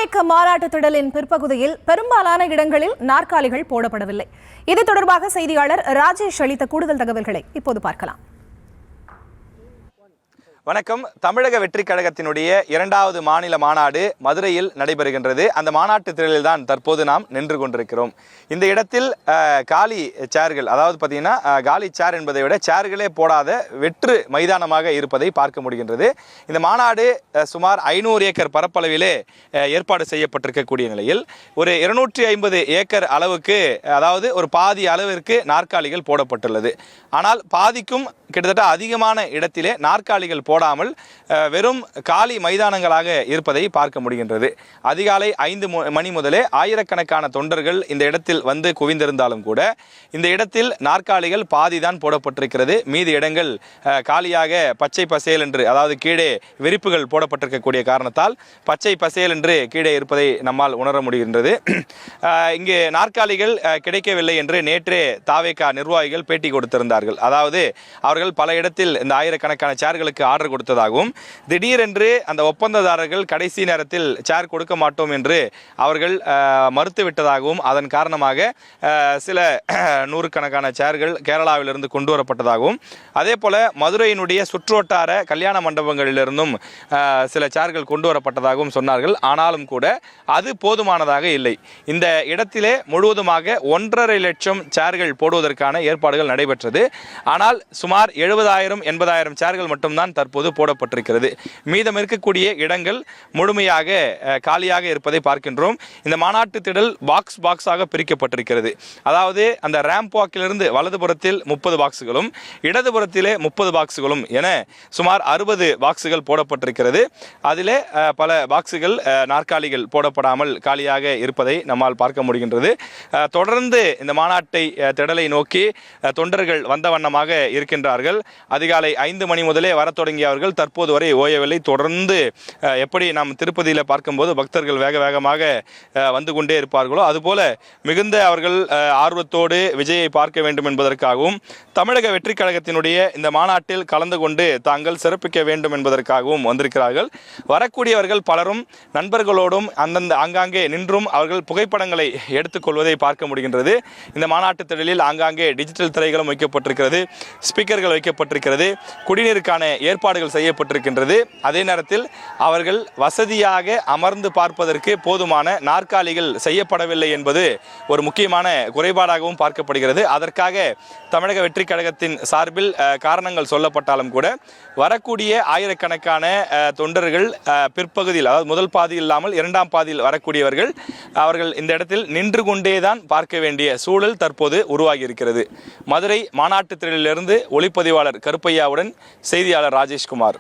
தாவேக மாநாட்டு திடலின் பிற்பகுதியில் பெரும்பாலான இடங்களில் நாற்காலிகள் போடப்படவில்லை. இது தொடர்பாக செய்தியாளர் ராஜேஷ் அளித்த கூடுதல் தகவல்களை இப்போது பார்க்கலாம். வணக்கம். தமிழக வெற்றிக் கழகத்தினுடைய 2வது மாநில மாநாடு மதுரையில் நடைபெறுகின்றது. அந்த மாநாட்டு திடலில் தான் தற்போது நாம் நின்று கொண்டிருக்கிறோம். இந்த இடத்தில் காலி சேர்கள், அதாவது பார்த்தீங்கன்னா காலி சேர் என்பதை விட சேர்களே போடாத வெற்று மைதானமாக இருப்பதை பார்க்க முடிகின்றது. இந்த மாநாடு சுமார் 500 ஏக்கர் பரப்பளவிலே ஏற்பாடு செய்யப்பட்டிருக்கக்கூடிய நிலையில் ஒரு 250 ஏக்கர் அளவுக்கு, அதாவது ஒரு பாதி அளவிற்கு நாற்காலிகள் போடப்பட்டுள்ளது. ஆனால் பாதிக்கும் கிட்டத்தட்ட அதிகமான இடத்திலே நாற்காலிகள் போடாமல் வெறும் காலி மைதானங்களாக இருப்பதை பார்க்க முடிகின்றது. அதிகாலை 5 மணி முதலே ஆயிரக்கணக்கான தொண்டர்கள் இந்த இடத்தில் வந்து குவிந்திருந்தாலும் கூட இந்த இடத்தில் நாற்காலிகள் பாதிதான் போடப்பட்டிருக்கிறது. மீதி இடங்கள் காலியாக பச்சை பசேல் என்று, அதாவது கீழே விரிப்புகள் போடப்பட்டிருக்கக்கூடிய காரணத்தால் பச்சை பசேல் என்று கீழே இருப்பதை நம்மால் உணர முடிகின்றது. இங்கு நாற்காலிகள் கிடைக்கவில்லை என்று நேற்றே தாவேகா நிர்வாகிகள் பேட்டி கொடுத்திருந்தார்கள். அதாவது அவர்கள் பல இடத்தில் இந்த ஆயிரக்கணக்கான சேர்களுக்கு ஆர்டர் கொடுத்ததாகவும், திடீரென்று அந்த ஒப்பந்ததாரர்கள் கடைசி நேரத்தில் சேர் கொடுக்க மாட்டோம் என்று அவர்கள் மறுத்துவிட்டதாகவும், அதன் காரணமாக சில நூறுக்கணக்கான சேர்கள் கேரளாவிலிருந்து கொண்டு வரப்பட்டதாகவும், அதே போல மதுரையினுடைய சுற்றுவட்டார கல்யாண மண்டபங்களிலிருந்தும் சில சேர்கள் கொண்டு வரப்பட்டதாகவும் சொன்னார்கள். ஆனாலும் கூட அது போதுமானதாக இல்லை. இந்த இடத்திலே முழுவதுமாக 1.5 லட்சம் சேர்கள் போடுவதற்கான ஏற்பாடுகள் நடைபெற்றது. ஆனால் சுமார் 70,000-80,000 சேர்கள் மட்டும்தான் தற்போது போடப்பட்டிருக்கிறது. மீதம் இருக்கக்கூடிய இடங்கள் முழுமையாக காலியாக இருப்பதை பார்க்கின்றோம். இந்த மாநாட்டு திடல் பாக்ஸாக பிரிக்கப்பட்டிருக்கிறது. அதாவது அந்த ரேம்ப் வாக்கிலிருந்து வலதுபுறத்தில் 30 பாக்ஸுகளும் இடதுபுறத்திலே 30 பாக்ஸுகளும் என சுமார் 60 பாக்ஸுகள் போடப்பட்டிருக்கிறது. அதிலே பல பாக்ஸுகள் நாற்காலிகள் போடப்படாமல் காலியாக இருப்பதை நம்மால் பார்க்க முடிகின்றது. தொடர்ந்து இந்த மாநாட்டை திடலை நோக்கி தொண்டர்கள் வந்த வண்ணமாக இருக்கின்றார்கள். அதிகாலை 5 மணி முதலே வர தொடங்கியவர்கள் தற்போது வரை ஓயவில்லை. தொடர்ந்து எப்படி நாம் திருப்பதியில் பார்க்கும்போது பக்தர்கள் வேக வேகமாக வந்து கொண்டே இருப்பார்களோ அதுபோல மிகுந்த அவர்கள் ஆர்வத்தோடு விஜயை பார்க்க வேண்டும் என்பதற்காகவும், தமிழக வெற்றிக் கழகத்தினுடைய இந்த மாநாட்டில் கலந்து கொண்டு தாங்கள் சிறப்பிக்க வேண்டும் என்பதற்காகவும் வந்திருக்கிறார்கள். வரக்கூடியவர்கள் பலரும் நண்பர்களோடும் ஆங்காங்கே நின்றும் அவர்கள் புகைப்படங்களை எடுத்துக்கொள்வதை பார்க்க முடிகின்றது. இந்த மாநாட்டு திடலில் ஆங்காங்கே டிஜிட்டல் திரைகளும் வைக்கப்பட்டிருக்கிறது, ஸ்பீக்கர்கள் வைக்கப்பட்டிருக்கிறது, குடிநீருக்கான ஏற்பாடுகள் செய்யப்பட்டிருக்கின்றது. அதே நேரத்தில் அவர்கள் வசதியாக அமர்ந்து பார்ப்பதற்கு போதுமான நாற்காலிகள் செய்யப்படவில்லை என்பது ஒரு முக்கியமான குறைபாடாகவும் பார்க்கப்படுகிறது. அதற்காக தமிழக வெற்றிக் கழகத்தின் சார்பில் காரணங்கள் சொல்லப்பட்டாலும் கூட வரக்கூடிய ஆயிரக்கணக்கான தொண்டர்கள் பிற்பகுதியில், அதாவது முதல் பாதி இல்லாமல் 2ஆம் பாதியில் வரக்கூடியவர்கள் அவர்கள் இந்த இடத்தில் நின்று கொண்டேதான் பார்க்க வேண்டிய சூழல் தற்போது உருவாகி இருக்கிறது. மதுரை மாநாட்டு திடலிலிருந்து ஒளிப்பதிவாளர் கருப்பையாவுடன் செய்தியாளர் ராஜேஷ்குமார்.